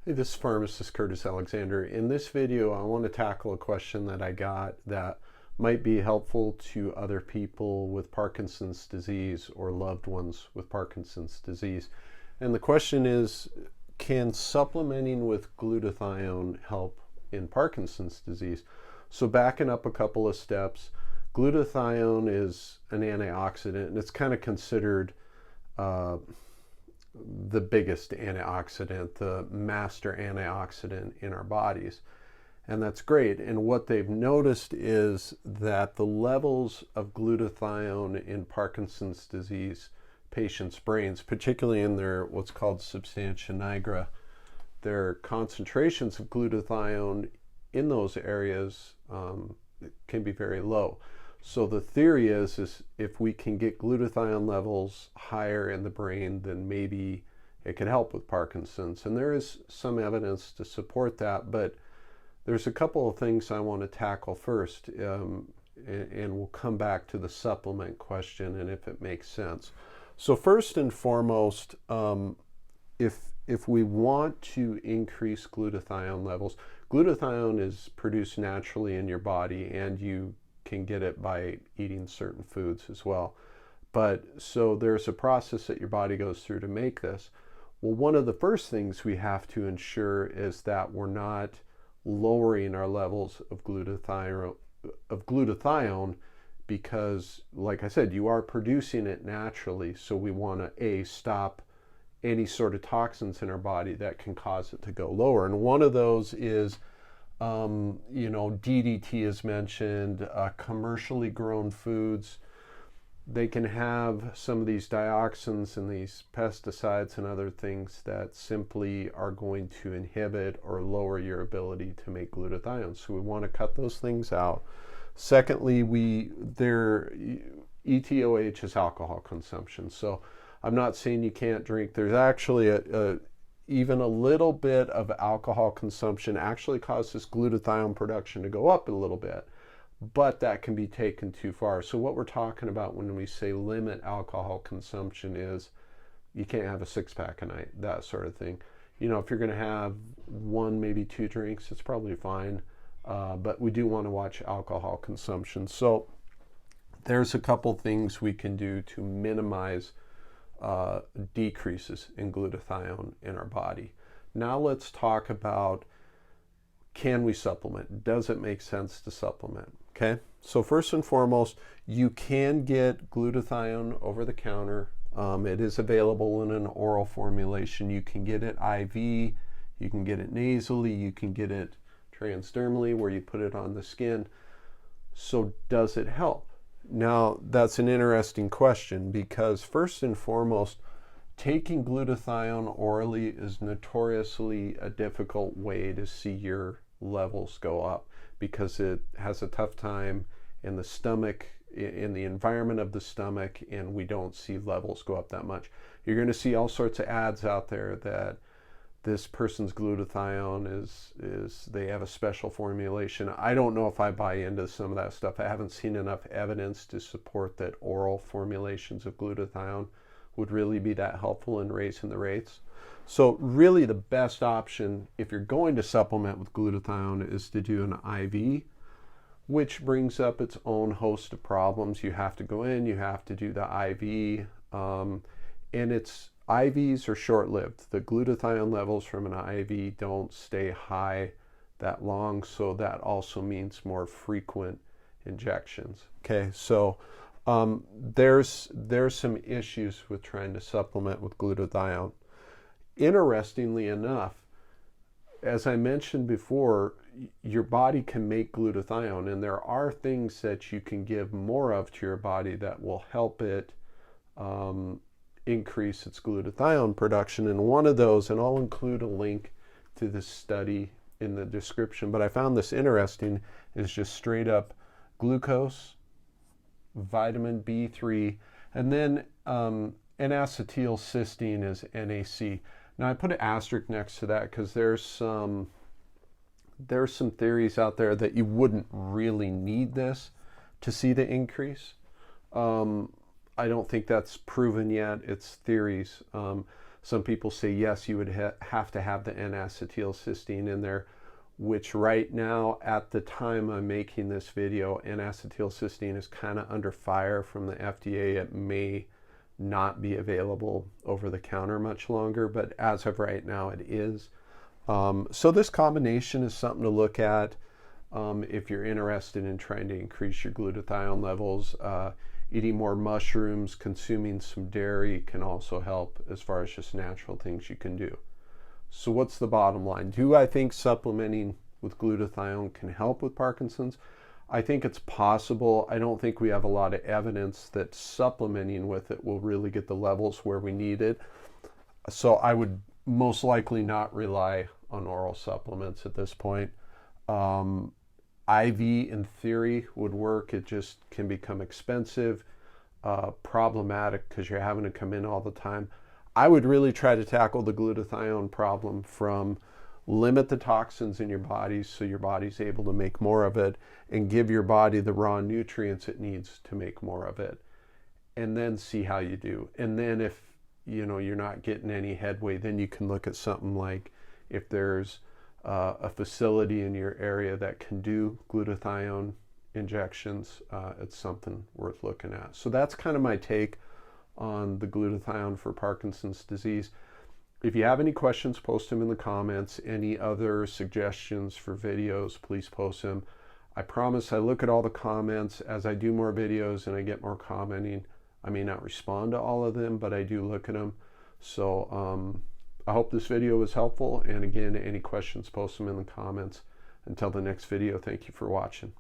Hey, this is pharmacist Curtis Alexander. In this video, I want to tackle a question that I got that might be helpful to other people with Parkinson's disease or loved ones with Parkinson's disease. And the question is, can supplementing with glutathione help in Parkinson's disease? So backing up a couple of steps, glutathione is an antioxidant, and it's kind of considered the biggest antioxidant, the master antioxidant in our bodies. And that's great. And what they've noticed is that the levels of glutathione in Parkinson's disease patients' brains, particularly in their what's called substantia nigra, their concentrations of glutathione in those areas can be very low. So the theory is if we can get glutathione levels higher in the brain, then maybe it could help with Parkinson's. And there is some evidence to support that, but there's a couple of things I want to tackle first, and we'll come back to the supplement question and if it makes sense. So first and foremost, if we want to increase glutathione levels, glutathione is produced naturally in your body, and you can get it by eating certain foods as well. But so there's a process that your body goes through to make this. Well, one of the first things we have to ensure is that we're not lowering our levels of glutathione, because, like I said, you are producing it naturally. So we want to stop any sort of toxins in our body that can cause it to go lower. And one of those is DDT is mentioned, commercially grown foods. They can have some of these dioxins and these pesticides and other things that simply are going to inhibit or lower your ability to make glutathione. So we want to cut those things out. Secondly, ETOH is alcohol consumption. So I'm not saying you can't drink. There's actually even a little bit of alcohol consumption actually causes glutathione production to go up a little bit, but that can be taken too far. So what we're talking about when we say limit alcohol consumption is you can't have a six-pack a night, that sort of thing. If you're going to have one, maybe two drinks, it's probably fine, but we do want to watch alcohol consumption. So there's a couple things we can do to minimize decreases in glutathione in our body. Now let's talk about, can we supplement? Does it make sense to supplement? Okay, so first and foremost, you can get glutathione over the counter. It is available in an oral formulation. You can get it IV, you can get it nasally, you can get it transdermally where you put it on the skin. So does it help? Now, that's an interesting question, because first and foremost, taking glutathione orally is notoriously a difficult way to see your levels go up, because it has a tough time in the stomach, in the environment of the stomach, and we don't see levels go up that much. You're going to see all sorts of ads out there that this person's glutathione is they have a special formulation. I don't know if I buy into some of that stuff. I haven't seen enough evidence to support that oral formulations of glutathione would really be that helpful in raising the rates. So really the best option if you're going to supplement with glutathione is to do an IV, which brings up its own host of problems. You have to go in, you have to do the IV, and IVs are short-lived. The glutathione levels from an IV don't stay high that long, so that also means more frequent injections. Okay, so there's some issues with trying to supplement with glutathione. Interestingly enough, as I mentioned before, your body can make glutathione, and there are things that you can give more of to your body that will help it increase its glutathione production. And one of those, and I'll include a link to this study in the description, but I found this interesting, is just straight up glucose, vitamin B3, and then N-acetylcysteine is NAC. Now I put an asterisk next to that because there's some theories out there that you wouldn't really need this to see the increase. I don't think that's proven yet. It's theories. Some people say yes, you would have to have the N-acetylcysteine in there, which right now, at the time I'm making this video, N-acetylcysteine is kind of under fire from the FDA. It may not be available over the counter much longer, but as of right now it is. So this combination is something to look at if you're interested in trying to increase your glutathione levels. Eating more mushrooms, consuming some dairy can also help as far as just natural things you can do. So what's the bottom line? Do I think supplementing with glutathione can help with Parkinson's? I think it's possible. I don't think we have a lot of evidence that supplementing with it will really get the levels where we need it. So I would most likely not rely on oral supplements at this point. IV in theory would work. It just can become expensive, problematic because you're having to come in all the time. I would really try to tackle the glutathione problem from limit the toxins in your body so your body's able to make more of it and give your body the raw nutrients it needs to make more of it, and then see how you do. And then if you're not getting any headway, then you can look at something like if there's a facility in your area that can do glutathione injections, it's something worth looking at. So that's kind of my take on the glutathione for Parkinson's disease. If you have any questions, post them in the comments. Any other suggestions for videos, please post them. I promise I look at all the comments. As I do more videos and I get more commenting, I may not respond to all of them, but I do look at them. So I hope this video was helpful. And again, any questions, post them in the comments. Until the next video, thank you for watching.